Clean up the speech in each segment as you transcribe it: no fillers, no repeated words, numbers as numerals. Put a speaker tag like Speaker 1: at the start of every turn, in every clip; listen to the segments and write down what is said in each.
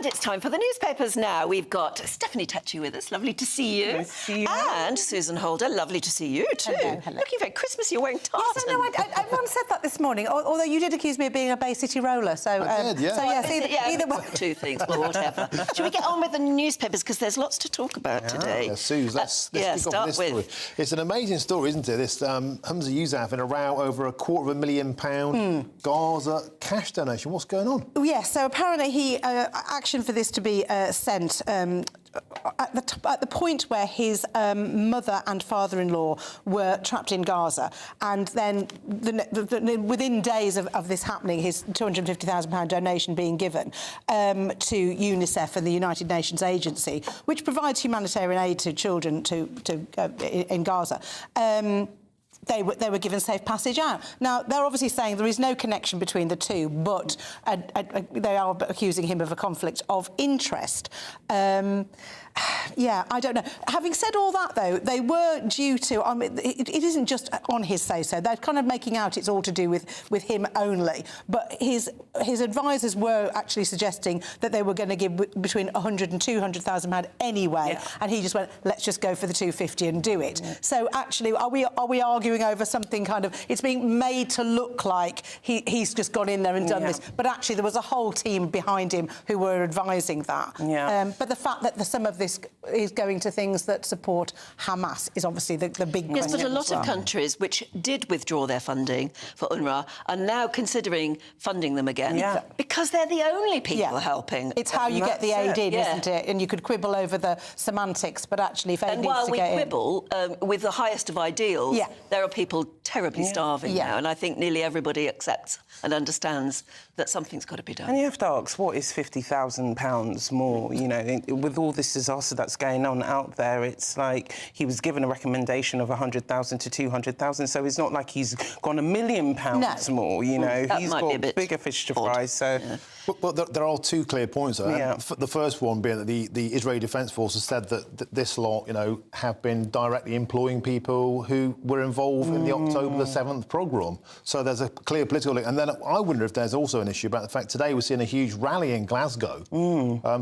Speaker 1: it's time for the newspapers now. We've got Stephanie Tetchy with us. Lovely to see you.
Speaker 2: Nice to see you.
Speaker 1: And Susan Holder. Lovely to see you too.
Speaker 3: Hello, hello.
Speaker 1: Looking very Christmassy. You're wearing tartan.
Speaker 3: Yes, I know. Everyone said that this morning. Although you did accuse me of being a Bay City roller, so
Speaker 4: I did, yeah.
Speaker 3: So yes, either way.
Speaker 1: Two things, well, whatever. Shall we get on with the newspapers because there's lots to talk about today?
Speaker 4: Yeah, Suze, let's kick off
Speaker 1: start
Speaker 4: this
Speaker 1: with.
Speaker 4: story. It's an amazing story, isn't it? This Hamza Yousaf in a row over £250,000 Gaza cash donation. What's going on?
Speaker 3: Yes, so apparently he action for this to be sent at the point where his mother and father-in-law were trapped in Gaza, and then within days of this happening, his £250,000 donation being given to UNICEF and the United Nations agency, which provides humanitarian aid to children in Gaza. They were given safe passage out. Now, they're obviously saying there is no connection between the two, but they are accusing him of a conflict of interest. Yeah, I don't know. Having said all that, though, they were due to... I mean, it isn't just on his say-so. They're kind of making out it's all to do with him only. But his advisors were actually suggesting that they were going to give between £100,000 and £200,000 anyway. Yeah. And he just went, let's just go for the 250 and do it. Yeah. So, actually, are we arguing over something kind of... It's being made to look like he's just gone in there and done this. But actually, there was a whole team behind him who were advising that. Yeah. But the fact that some of this is going to things that support Hamas is obviously the big question.
Speaker 1: Yes, but a lot of countries which did withdraw their funding for UNRWA are now considering funding them again because they're the only people helping.
Speaker 3: It's how you get the aid in, isn't it? And you could quibble over the semantics, but actually if aid needs to get in...
Speaker 1: And while we quibble with the highest of ideals, there are people terribly starving now, and I think nearly everybody accepts and understands that something's got to be done.
Speaker 2: And you have to ask, what is £50,000 more? You know, with all this disaster that's going on out there, it's like he was given a recommendation of 100,000 to 200,000, so it's not like he's gone £1 million more, you know. He's got bigger fish to fry, so... Yeah.
Speaker 4: But there are two clear points there. Yeah. The first one being that the Israeli Defence Forces said that this lot, you know, have been directly employing people who were involved in the October the 7th pogrom. So there's a clear political link. And then I wonder if there's also an issue about the fact today we're seeing a huge rally in Glasgow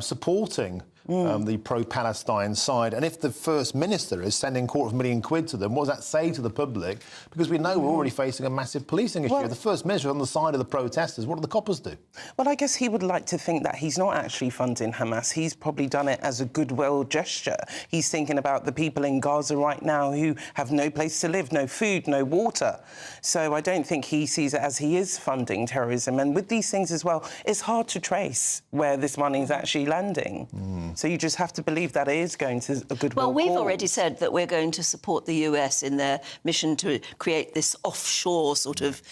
Speaker 4: supporting the pro-Palestine side. And if the First Minister is sending £250,000 to them, what does that say to the public? Because we know we're already facing a massive policing issue. If the First Minister is on the side of the protesters, what do the coppers do?
Speaker 2: Well, I guess he would like to think that he's not actually funding Hamas. He's probably done it as a goodwill gesture. He's thinking about the people in Gaza right now who have no place to live, no food, no water. So I don't think he sees it as he is funding terrorism. And with these things as well, it's hard to trace where this money is actually landing. So you just have to believe that it is going to a goodwill
Speaker 1: Well, we've
Speaker 2: cause.
Speaker 1: already said that we're going to support the US in their mission to create this offshore sort of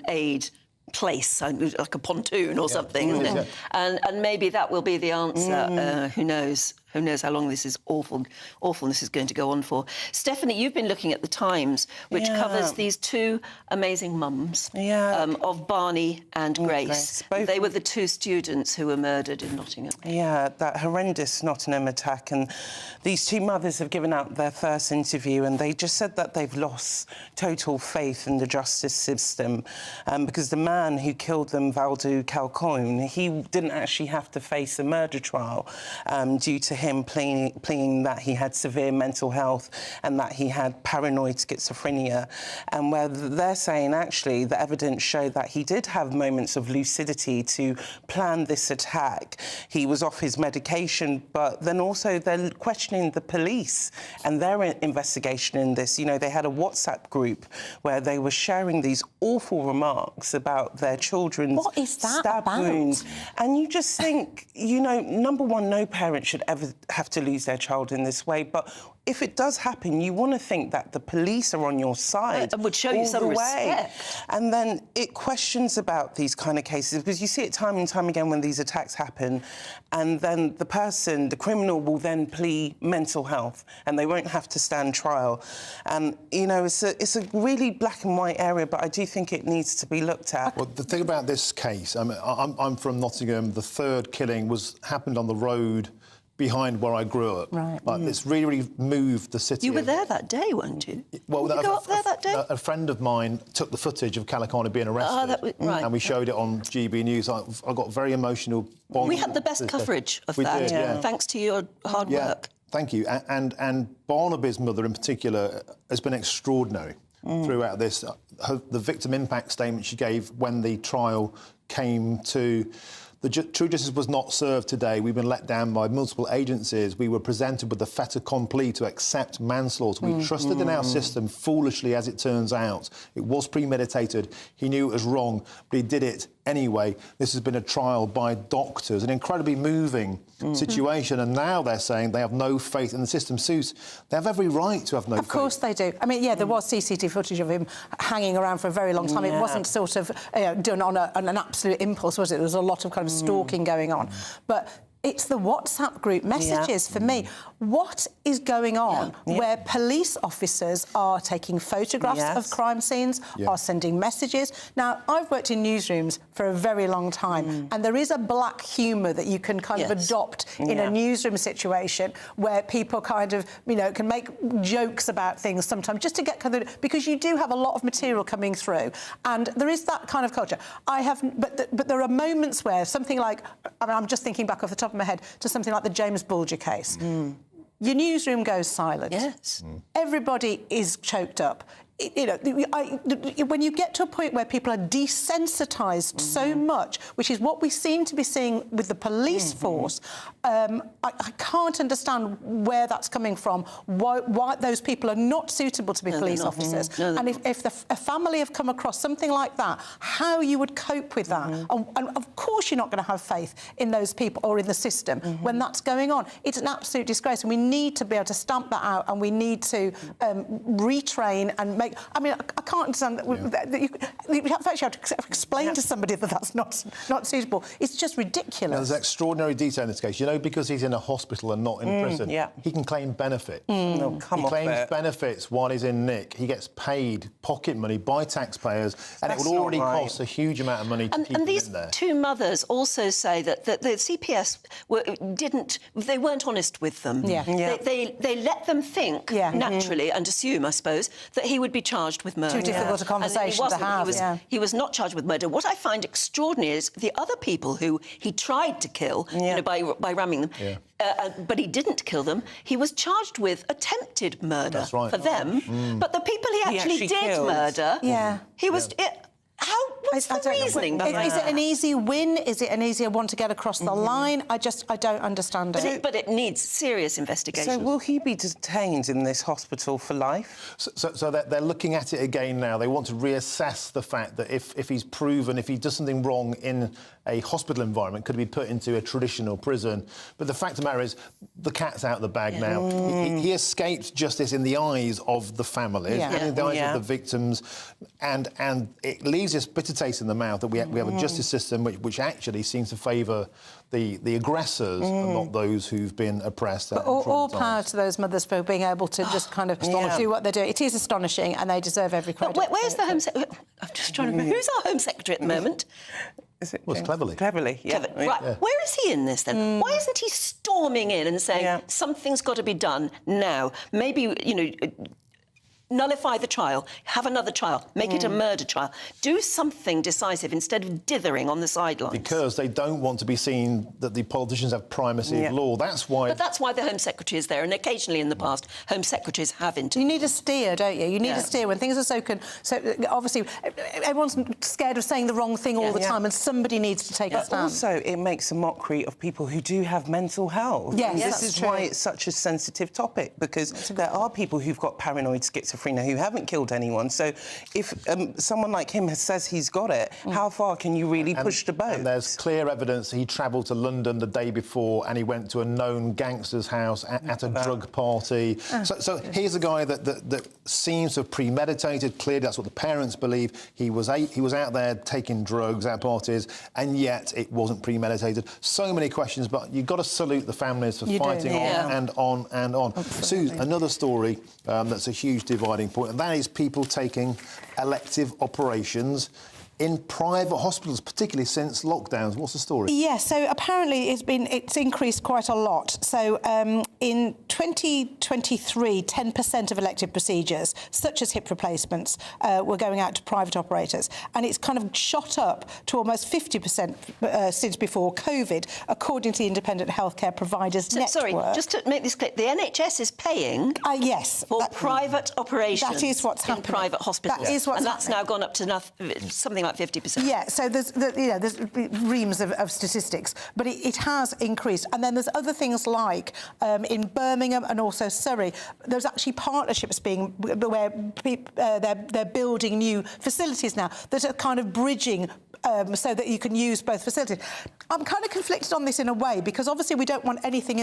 Speaker 1: aid place, like a pontoon or something, isn't it? And maybe that will be the answer. Who knows? Who knows how long this awfulness is going to go on for. Stephanie, you've been looking at The Times, which covers these two amazing mums of Barney and Grace. They were the two students who were murdered in Nottingham.
Speaker 2: Yeah, that horrendous Nottingham attack. And these two mothers have given out their first interview and they just said that they've lost total faith in the justice system because the man who killed them, Valdo Calhoun, he didn't actually have to face a murder trial due to him pleading that he had severe mental health and that he had paranoid schizophrenia. And where they're saying, actually, the evidence showed that he did have moments of lucidity to plan this attack. He was off his medication, but then also they're questioning the police and their investigation in this. You know, they had a WhatsApp group where they were sharing these awful remarks about their children's stab wounds. And you just think, you know, number one, no parent should ever have to lose their child in this way, but if it does happen, you want to think that the police are on your side
Speaker 1: and would show you some respect.
Speaker 2: And then it questions about these kind of cases, because you see it time and time again when these attacks happen, and then the person, the criminal, will then plead mental health and they won't have to stand trial. And, you know, it's a really black and white area, but I do think it needs to be looked at.
Speaker 4: Well, the thing about this case, I mean, I'm from Nottingham. The third killing happened on the road behind where I grew up.
Speaker 3: Right.
Speaker 4: Like, it's really moved the city.
Speaker 1: You were there that day, weren't you?
Speaker 4: Well,
Speaker 1: Did you go up there that day?
Speaker 4: A friend of mine took the footage of Kalakana being arrested,
Speaker 1: right.
Speaker 4: and we showed it on GBNEWS. I got very emotional.
Speaker 1: We had the best coverage of that,
Speaker 4: did, yeah.
Speaker 1: thanks to your hard work.
Speaker 4: Thank you. And Barnaby's mother in particular has been extraordinary throughout this. The victim impact statement she gave when the trial came to... True justice was not served today. We've been let down by multiple agencies. We were presented with the fait accompli to accept manslaughter. We trusted in our system, foolishly as it turns out. It was premeditated. He knew it was wrong, but he did it anyway. This has been a trial by doctors, an incredibly moving situation, and now they're saying they have no faith in the system. Suze, they have every right to have no faith.
Speaker 3: Of course they do. I mean, yeah, there was CCTV footage of him hanging around for a very long time. It wasn't sort of done on an absolute impulse, was it? There was a lot of kind of stalking going on. But it's the WhatsApp group messages for me. What is going on where police officers are taking photographs of crime scenes, are sending messages? Now, I've worked in newsrooms for a very long time, and there is a black humour that you can kind of adopt in a newsroom situation where people kind of, you know, can make jokes about things sometimes just to get kind of... Because you do have a lot of material coming through, and there is that kind of culture. But there are moments where something like... I mean, I'm just thinking back off the top of my head to something like the James Bulger case. Your newsroom goes silent.
Speaker 1: Yes.
Speaker 3: Everybody is choked up. You know, when you get to a point where people are desensitised so much, which is what we seem to be seeing with the police force, I can't understand where that's coming from, why those people are not suitable to be police officers. And if a family have come across something like that, how you would cope with that. And of course you're not going to have faith in those people or in the system when that's going on. It's an absolute disgrace, and we need to be able to stamp that out, and we need to retrain and make... I mean, I can't understand that you actually have to explain to somebody that that's not suitable. It's just ridiculous.
Speaker 4: Now, there's extraordinary detail in this case. You know, because he's in a hospital and not in prison, he can claim benefits. He claims benefits while he's in Nick. He gets paid pocket money by taxpayers, and it would already cost a huge amount of money to keep him in there.
Speaker 1: And these two mothers also say that the CPS they weren't honest with them. They let them think naturally and assume, I suppose, that he would be charged with murder.
Speaker 3: Too difficult a conversation to have.
Speaker 1: He was not charged with murder. What I find extraordinary is the other people who he tried to kill you know, by ramming them, but he didn't kill them. He was charged with attempted murder for them, but the people he actually did murder, he was... What's the reasoning behind that?
Speaker 3: Is it an easy win? Is it an easier one to get across the line? I don't understand it.
Speaker 1: But it needs serious investigation.
Speaker 2: So will he be detained in this hospital for life?
Speaker 4: So they're looking at it again now. They want to reassess the fact that if he's proven, if he does something wrong in a hospital environment, could he be put into a traditional prison? But the fact of the matter is, the cat's out of the bag now. He escaped justice in the eyes of the families, in the eyes of the victims, and it leaves this bitter taste in the mouth that we have a justice system which actually seems to favour the aggressors and not those who've been oppressed.
Speaker 3: But all power to those mothers for being able to just kind of do what they're doing. It is astonishing, and they deserve every credit.
Speaker 1: But where's the Home Secretary? I'm just trying to remember. Who's our Home Secretary at the moment?
Speaker 2: Is it
Speaker 4: Well, it's Cleverly.
Speaker 2: Cleverly,
Speaker 1: Right. Where is he in this, then? Why isn't he storming in and saying, something's got to be done now? Maybe, you know... nullify the trial, have another trial, make it a murder trial. Do something decisive instead of dithering on the sidelines. Because
Speaker 4: they don't want to be seen that the politicians have primacy of law. That's why...
Speaker 1: But that's why the Home Secretary is there, and occasionally in the past, Home Secretaries have intervened.
Speaker 3: You need a steer, don't you? You need a steer when things are so... obviously, everyone's scared of saying the wrong thing all the time, and somebody needs to take a stand.
Speaker 2: Also, it makes a mockery of people who do have mental health.
Speaker 3: Yes,
Speaker 2: this is why it's such a sensitive topic, because there are people who've got paranoid schizophrenia who haven't killed anyone. So if someone like him says he's got it, how far can you really push the boat?
Speaker 4: And there's clear evidence he travelled to London the day before and he went to a known gangster's house at a drug party. So here's a guy that seems to have premeditated. Clearly, that's what the parents believe. He was out there taking drugs at parties, and yet it wasn't premeditated. So many questions, but you've got to salute the families for fighting on and on and on. Suze, another story that's a huge dividing point, and that is people taking elective operations in private hospitals, particularly since lockdowns. What's the story?
Speaker 3: Yeah, so apparently it's increased quite a lot. So in 2023, 10% of elective procedures, such as hip replacements, were going out to private operators. And it's kind of shot up to almost 50% since before COVID, according to the Independent Healthcare Providers Network.
Speaker 1: Sorry, just to make this clear, the NHS is paying
Speaker 3: yes,
Speaker 1: for private operations.
Speaker 3: That is what's happening.
Speaker 1: In private hospitals.
Speaker 3: That is what's
Speaker 1: and that's
Speaker 3: happening.
Speaker 1: now gone up to something like 50%.
Speaker 3: Yeah, so there's reams of statistics, but it has increased. And then there's other things like in Birmingham and also Surrey, there's actually partnerships where they're building new facilities now that are kind of bridging so that you can use both facilities. I'm kind of conflicted on this in a way, because obviously we don't want anything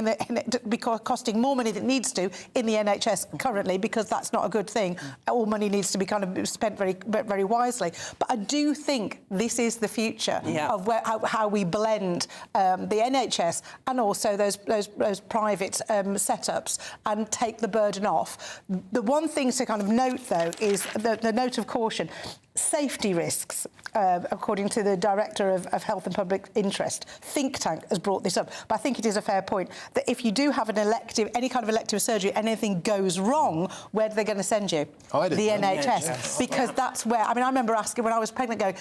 Speaker 3: costing more money than it needs to in the NHS currently, because that's not a good thing. All money needs to be kind of spent very, very wisely. But I do think this is the future of how we blend the NHS and also those private setups and take the burden off. The one thing to kind of note, though, is the note of caution. Safety risks, according to the Director of Health and Public Interest think tank, has brought this up. But I think it is a fair point that if you do have any kind of elective surgery, and anything goes wrong, where are they going to send you? The NHS. Because that's where, I mean, I remember asking when I was pregnant, going,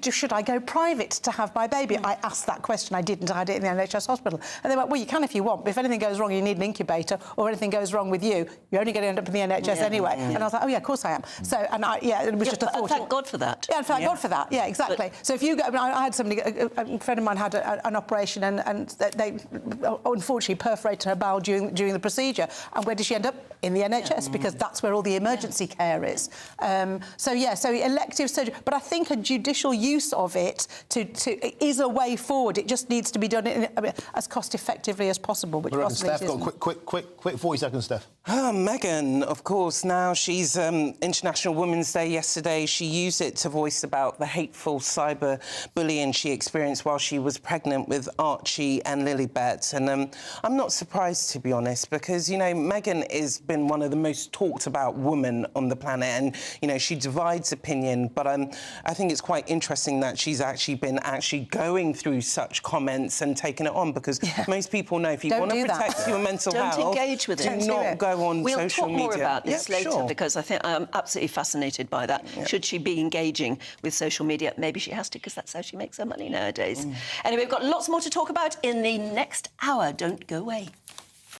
Speaker 3: should I go private to have my baby? I asked that question. I didn't. I had it in the NHS hospital. And they went, well, you can if you want, but if anything goes wrong, you need an incubator, or anything goes wrong with you, you're only going to end up in the NHS anyway. And I was like, oh, yeah, of course I am. So, and it was just a thought.
Speaker 1: Thank God for that.
Speaker 3: Yeah, thank God for that. Yeah, exactly. So if you go, I had somebody, a friend of mine had an operation, and they unfortunately perforated her bowel during the procedure. And where did she end up? In the NHS, because that's where all the emergency care is. So elective surgery. But I think a judicial use of it is a way forward. It just needs to be done as cost effectively as possible. Which
Speaker 4: Steph, got a quick 40 seconds, Steph.
Speaker 2: Meghan, of course, now she's International Women's Day yesterday. She used it to voice about the hateful cyber bullying she experienced while she was pregnant with Archie and Lilibet. And I'm not surprised, to be honest, because, Meghan has been one of the most talked about women on the planet, and, she divides opinion. But I think it's quite interesting that she's actually been going through such comments and taking it on, because most people know if you want to protect your mental health,
Speaker 1: don't engage with it.
Speaker 2: Do not go on
Speaker 1: we'll
Speaker 2: social media.
Speaker 1: We'll talk more about this later,
Speaker 2: sure.
Speaker 1: because I think I'm absolutely fascinated by that. Should she be engaging with social media? Maybe she has to, because that's how she makes her money nowadays. Anyway, we've got lots more to talk about in the next hour. Don't go away.